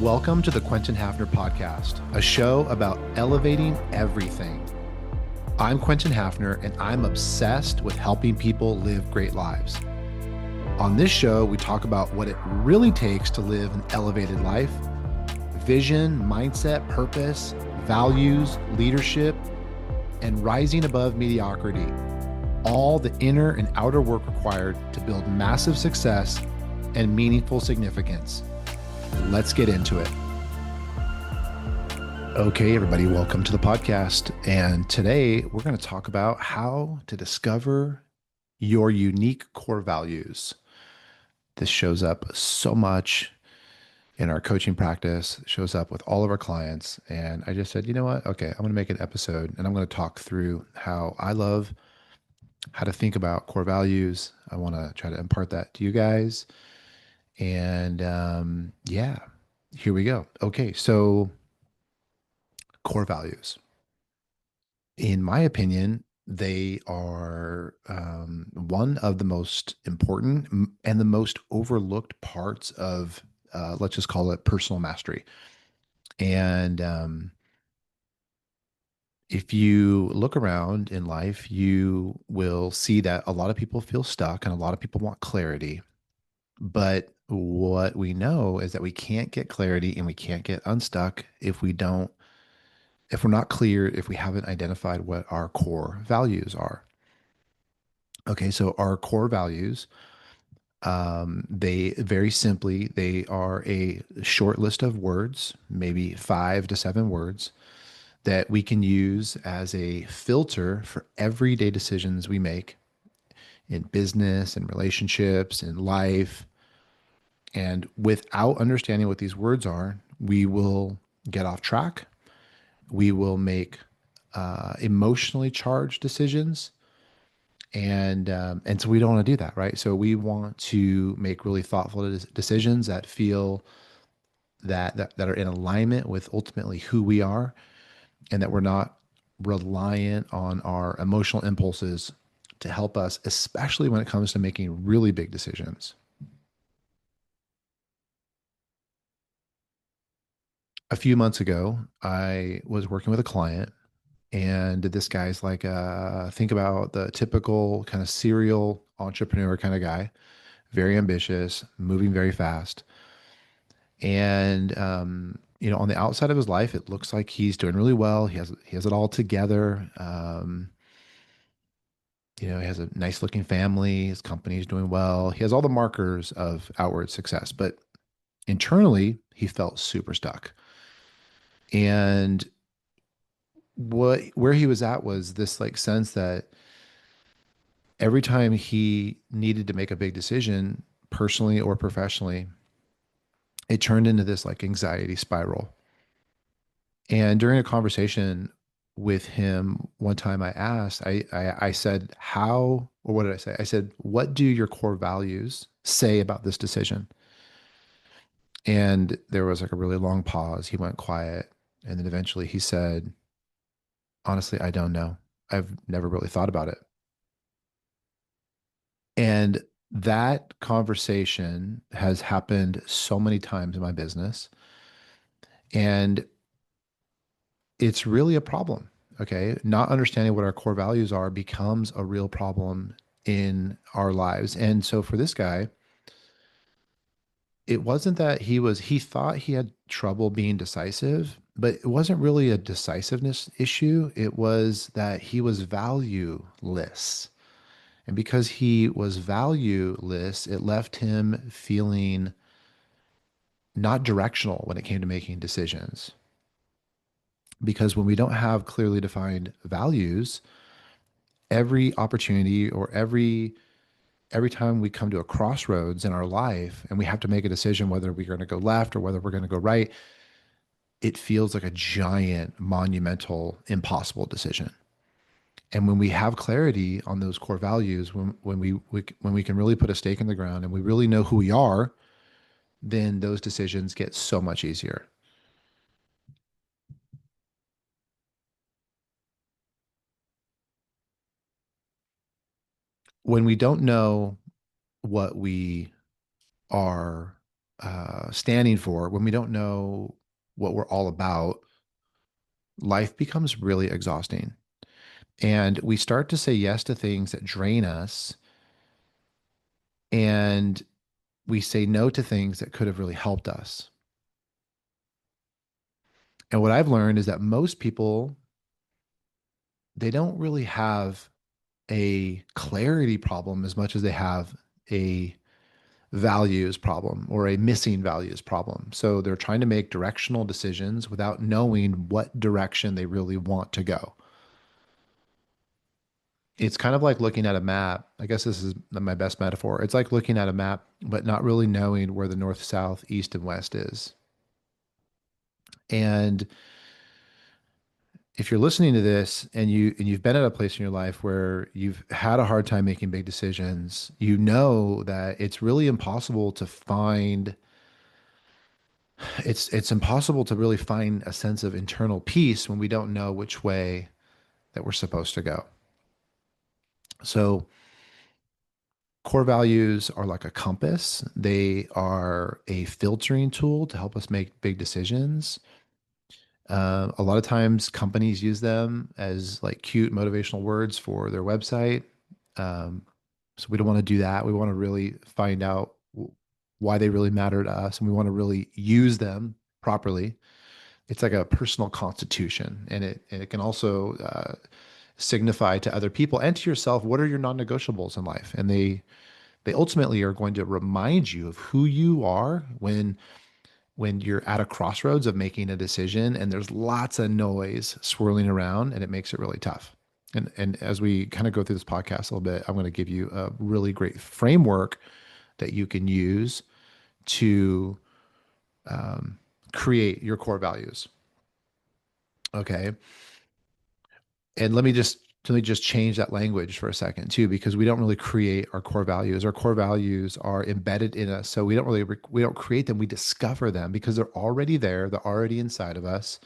Welcome to the Quentin Hafner Podcast, a show about elevating everything. I'm Quentin Hafner, and I'm obsessed with helping people live great lives. On this show, we talk about what it really takes to live an elevated life, vision, mindset, purpose, values, leadership, and rising above mediocrity. All the inner and outer work required to build massive success and meaningful significance. Let's get into it. Okay, everybody, welcome to the podcast. And today we're going to talk about how to discover your unique core values. This shows up so much in our coaching practice, shows up with all of our clients. And I just said, you know what? Okay, I'm going to make an episode and I'm going to talk through how I love how to think about core values. I want to try to impart that to you guys. And yeah, here we go. Okay, so core values. In my opinion, they are one of the most important and the most overlooked parts of, let's just call it personal mastery. And if you look around in life, you will see that a lot of people feel stuck and a lot of people want clarity. But what we know is that we can't get clarity and we can't get unstuck if we're not clear, if we haven't identified what our core values are. Okay, so our core values, they very simply, they are a short list of words, maybe 5 to 7 words that we can use as a filter for everyday decisions we make in business and relationships and life. And without understanding what these words are, we will get off track. We will make emotionally charged decisions, and so we don't want to do that, right? So we want to make really thoughtful decisions that feel that are in alignment with ultimately who we are, and that we're not reliant on our emotional impulses to help us, especially when it comes to making really big decisions. A few months ago, I was working with a client, and this guy's like, think about the typical kind of serial entrepreneur kind of guy, very ambitious, moving very fast. And on the outside of his life, it looks like he's doing really well. He has it all together. He has a nice looking family. His company's doing well. He has all the markers of outward success, but internally, he felt super stuck. And where he was at was this like sense that every time he needed to make a big decision, personally or professionally, it turned into this like anxiety spiral. And during a conversation with him one time, I asked, I said, how, or what did I say? I said, what do your core values say about this decision? And there was like a really long pause. He went quiet. And then eventually he said, honestly, I don't know. I've never really thought about it. And that conversation has happened so many times in my business. And it's really a problem. Okay. Not understanding what our core values are becomes a real problem in our lives. And so for this guy, it wasn't that he thought he had trouble being decisive, but it wasn't really a decisiveness issue. It was that he was valueless. And because he was valueless, it left him feeling not directional when it came to making decisions. Because when we don't have clearly defined values, every opportunity or every time we come to a crossroads in our life and we have to make a decision whether we're going to go left or whether we're going to go right, it feels like a giant, monumental, impossible decision. And when we have clarity on those core values, when we can really put a stake in the ground and we really know who we are, then those decisions get so much easier. When we don't know what we are standing for, when we don't know what we're all about, life becomes really exhausting. And we start to say yes to things that drain us, and we say no to things that could have really helped us. And what I've learned is that most people, they don't really have a clarity problem as much as they have a values problem or a missing values problem. So they're trying to make directional decisions without knowing what direction they really want to go. It's kind of like looking at a map. I guess this is my best metaphor. It's like looking at a map, but not really knowing where the north, south, east, and west is. And if you're listening to this and you've been at a place in your life where you've had a hard time making big decisions, you know that it's really impossible to find it's impossible to really find a sense of internal peace when we don't know which way that we're supposed to go. So core values are like a compass. They are a filtering tool to help us make big decisions. A lot of times companies use them as like cute motivational words for their website. Um, so we don't want to do that. We want to really find out why they really matter to us, and we want to really use them properly. It's like a personal constitution, and it can also signify to other people and to yourself what are your non-negotiables in life, and they ultimately are going to remind you of who you are when you're at a crossroads of making a decision and there's lots of noise swirling around and it makes it really tough. And as we kind of go through this podcast a little bit, I'm going to give you a really great framework that you can use to um, create your core values. Okay. And let me just change that language for a second too, because we don't really create our core values. Our core values are embedded in us, so we don't create them. We discover them because they're already there. They're already inside of us,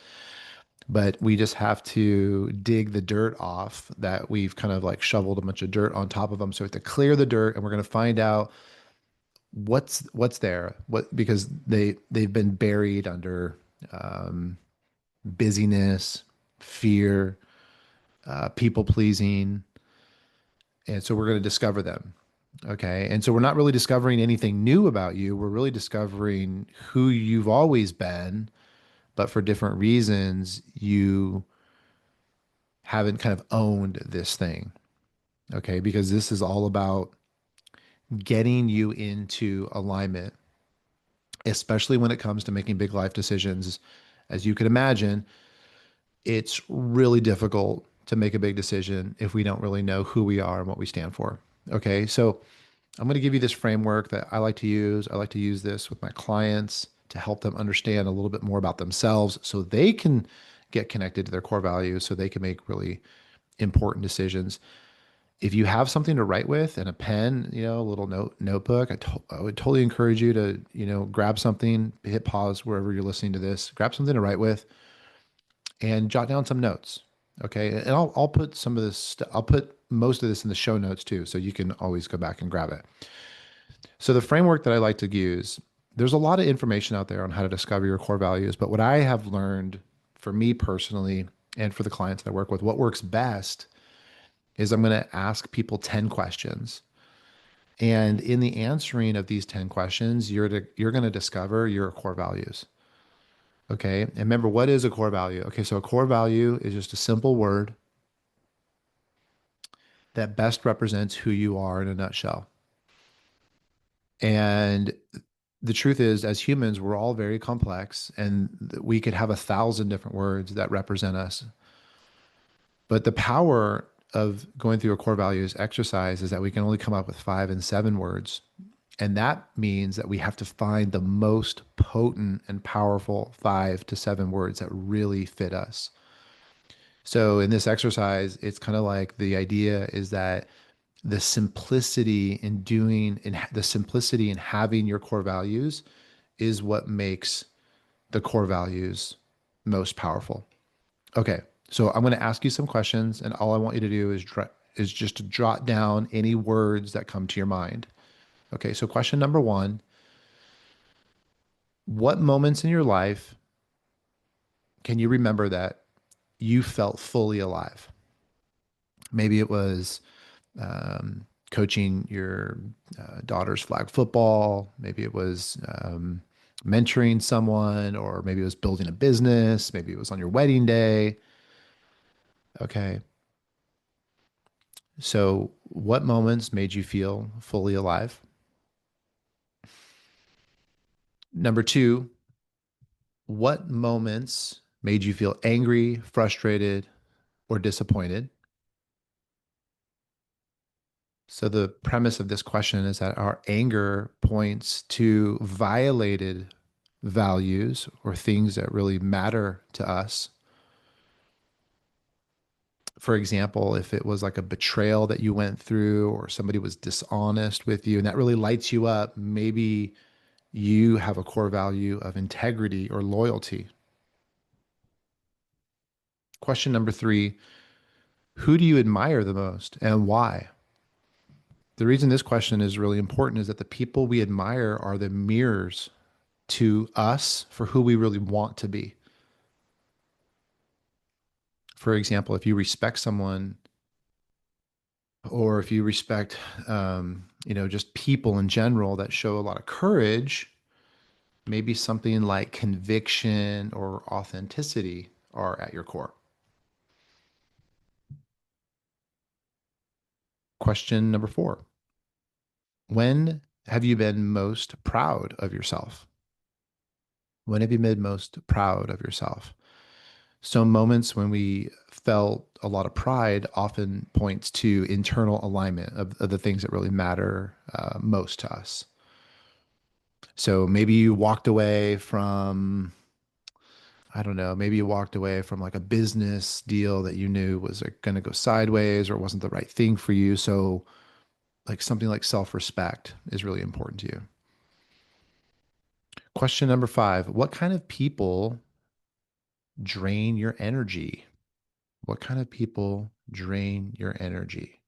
but we just have to dig the dirt off that we've kind of like shoveled a bunch of dirt on top of them. So we have to clear the dirt, and we're going to find out what's there. What because they've been buried under um, busyness, fear, people pleasing. And so we're going to discover them. Okay. And so we're not really discovering anything new about you. We're really discovering who you've always been, but for different reasons, you haven't kind of owned this thing. Okay. Because this is all about getting you into alignment, especially when it comes to making big life decisions. As you can imagine, it's really difficult to make a big decision if we don't really know who we are and what we stand for. Okay. So I'm going to give you this framework that I like to use. I like to use this with my clients to help them understand a little bit more about themselves so they can get connected to their core values so they can make really important decisions. If you have something to write with and a pen, a little notebook, I would totally encourage you to, grab something, hit pause wherever you're listening to this, grab something to write with and jot down some notes. Okay. And I'll put some of this, I'll put most of this in the show notes too. So you can always go back and grab it. So the framework that I like to use, there's a lot of information out there on how to discover your core values, but what I have learned for me personally and for the clients that I work with, what works best is I'm going to ask people 10 questions. And in the answering of these 10 questions, you're going to discover your core values. Okay. And remember, what is a core value? Okay. So a core value is just a simple word that best represents who you are in a nutshell. And the truth is, as humans, we're all very complex and we could have 1,000 different words that represent us. But the power of going through a core values exercise is that we can only come up with 5 and 7 words. And that means that we have to find the most potent and powerful 5 to 7 words that really fit us. So in this exercise, it's kind of like the idea is that the simplicity in doing and the simplicity in having your core values is what makes the core values most powerful. Okay, so I'm going to ask you some questions, and all I want you to do is just to jot down any words that come to your mind. Okay, so question number one: What moments in your life can you remember that you felt fully alive? Maybe it was coaching your daughter's flag football. Maybe it was mentoring someone, or maybe it was building a business. Maybe it was on your wedding day. Okay. So, what moments made you feel fully alive? Number two, what moments made you feel angry, frustrated, or disappointed? So, the premise of this question is that our anger points to violated values or things that really matter to us. For example, if it was like a betrayal that you went through, or somebody was dishonest with you and that really lights you up, maybe you have a core value of integrity or loyalty. Question number three, who do you admire the most and why? The reason this question is really important is that the people we admire are the mirrors to us for who we really want to be. For example, if you respect someone, or if you respect, just people in general that show a lot of courage, maybe something like conviction or authenticity are at your core. Question number four, when have you been most proud of yourself? When have you been most proud of yourself? So moments when we felt a lot of pride often points to internal alignment of the things that really matter most to us. So maybe you walked away from, I don't know, maybe you walked away from like a business deal that you knew was like going to go sideways or wasn't the right thing for you. So like something like self-respect is really important to you. Question number five, what kind of people drain your energy? What kind of people drain your energy?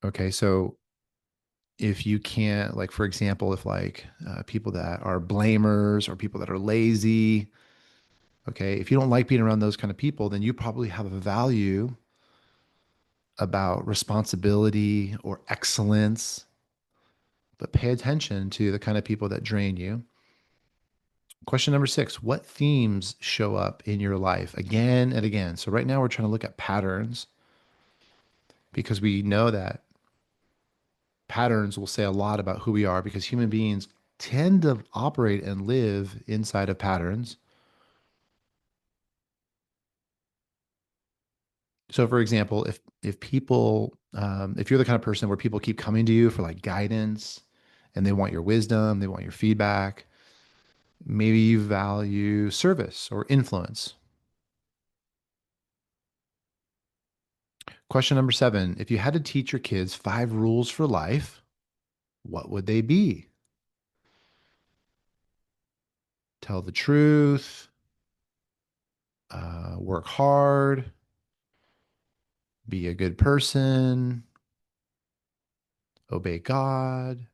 Okay, so if you can't, like, for example, if like people that are blamers or people that are lazy, okay, if you don't like being around those kind of people, then you probably have a value about responsibility or excellence. But pay attention to the kind of people that drain you. Question number six, what themes show up in your life again and again? So, right now we're trying to look at patterns because we know that patterns will say a lot about who we are because human beings tend to operate and live inside of patterns. So, for example, if you're the kind of person where people keep coming to you for like guidance and they want your wisdom, they want your feedback, maybe you value service or influence. Question number seven, if you had to teach your kids five rules for life, what would they be? Tell the truth, work hard, be a good person, obey God.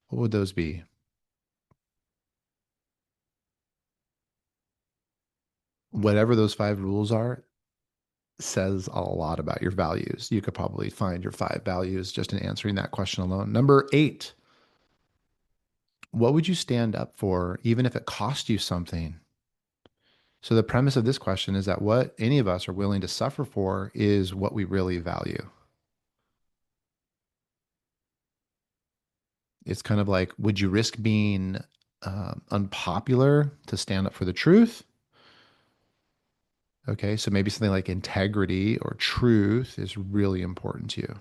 What would those be? Whatever those five rules are, says a lot about your values. You could probably find your five values just in answering that question alone. Number eight, what would you stand up for, even if it cost you something? So, the premise of this question is that what any of us are willing to suffer for is what we really value. It's kind of like, would you risk being unpopular to stand up for the truth? Okay, so maybe something like integrity or truth is really important to you.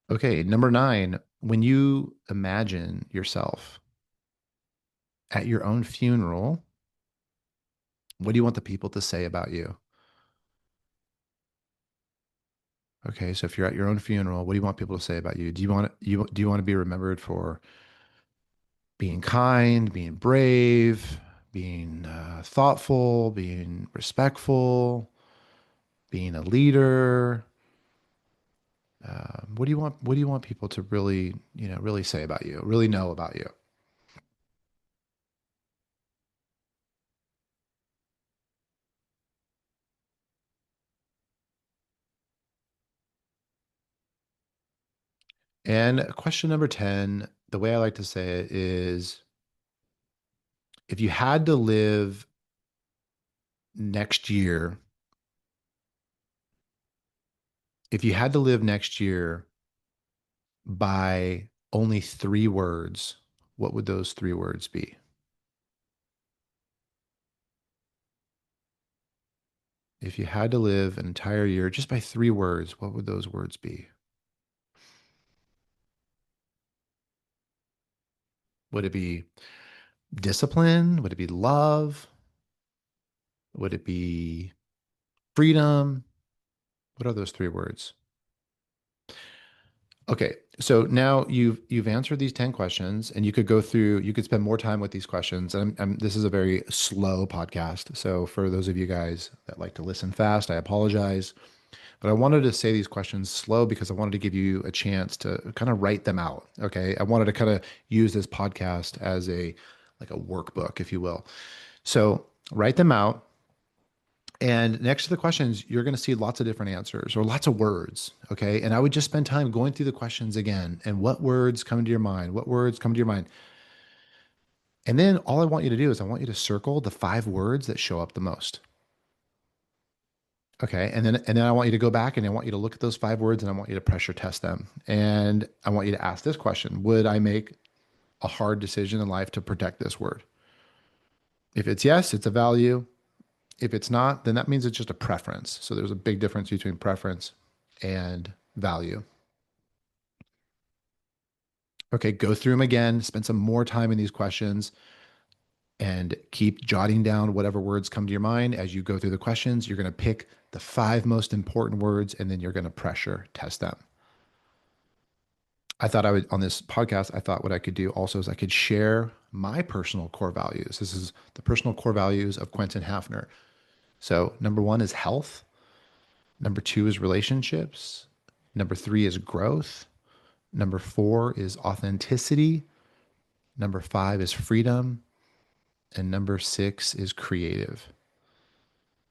Okay, number nine, when you imagine yourself at your own funeral, what do you want the people to say about you? Okay, so if you're at your own funeral, what do you want people to say about you? Do you want to be remembered for being kind, being brave, being thoughtful, being respectful, being a leader. What do you want? What do you want people to really, really say about you, really know about you? And question number 10, the way I like to say it is, if you had to live next year, if you had to live next year by only 3 words, what would those 3 words be? If you had to live an entire year just by 3 words, what would those words be? Would it be discipline? Would it be love? Would it be freedom? What are those 3 words? Okay, so now you've answered these 10 questions, and you could go through, you could spend more time with these questions. And this is a very slow podcast. So for those of you guys that like to listen fast, I apologize. But I wanted to say these questions slow because I wanted to give you a chance to kind of write them out. Okay. I wanted to kind of use this podcast as a like a workbook, if you will. So write them out. And next to the questions, you're going to see lots of different answers or lots of words. Okay. And I would just spend time going through the questions again and what words come to your mind, what words come to your mind. And then all I want you to do is I want you to circle the 5 words that show up the most. Okay. And then I want you to go back and I want you to look at those 5 words and I want you to pressure test them. And I want you to ask this question: would I make a hard decision in life to protect this word? If it's yes, it's a value. If it's not, then that means it's just a preference. So there's a big difference between preference and value. Okay, go through them again, spend some more time in these questions, and keep jotting down whatever words come to your mind as you go through the questions. You're going to pick the 5 most important words, and then you're going to pressure test them. I thought I would, on this podcast, I thought what I could do also is I could share my personal core values. This is the personal core values of Quentin Hafner. So number 1 is health. Number 2 is relationships. Number 3 is growth. Number 4 is authenticity. Number 5 is freedom. And number 6 is creative.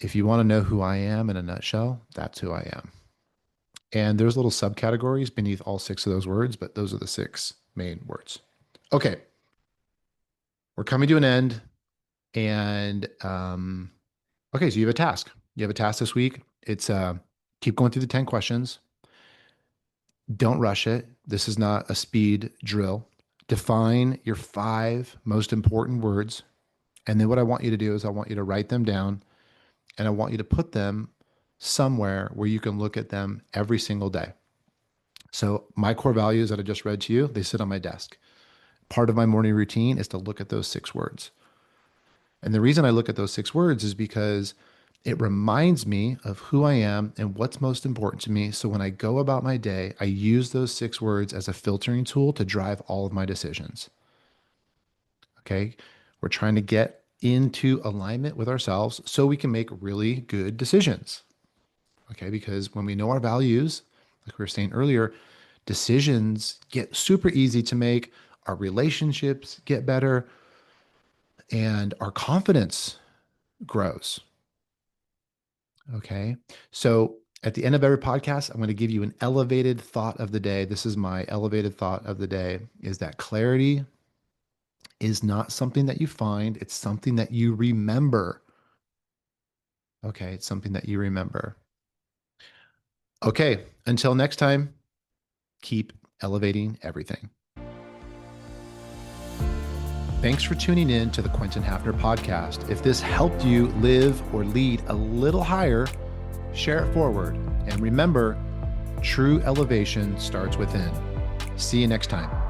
If you want to know who I am in a nutshell, that's who I am. And there's little subcategories beneath all 6 of those words, but those are the 6 main words. Okay. We're coming to an end. And okay, so you have a task. You have a task this week. It's keep going through the 10 questions. Don't rush it. This is not a speed drill. Define your 5 most important words. And then what I want you to do is I want you to write them down and I want you to put them somewhere where you can look at them every single day. So my core values that I just read to you, they sit on my desk. Part of my morning routine is to look at those 6 words. And the reason I look at those 6 words is because it reminds me of who I am and what's most important to me. So when I go about my day, I use those 6 words as a filtering tool to drive all of my decisions. Okay. We're trying to get into alignment with ourselves so we can make really good decisions. Okay. Because when we know our values, like we were saying earlier, decisions get super easy to make. Our relationships get better and our confidence grows. Okay. So at the end of every podcast, I'm going to give you an elevated thought of the day. This is my elevated thought of the day, is that clarity is not something that you find. It's something that you remember. Okay. It's something that you remember. Okay. Until next time, keep elevating everything. Thanks for tuning in to the Quentin Hafner podcast. If this helped you live or lead a little higher, share it forward. And remember, true elevation starts within. See you next time.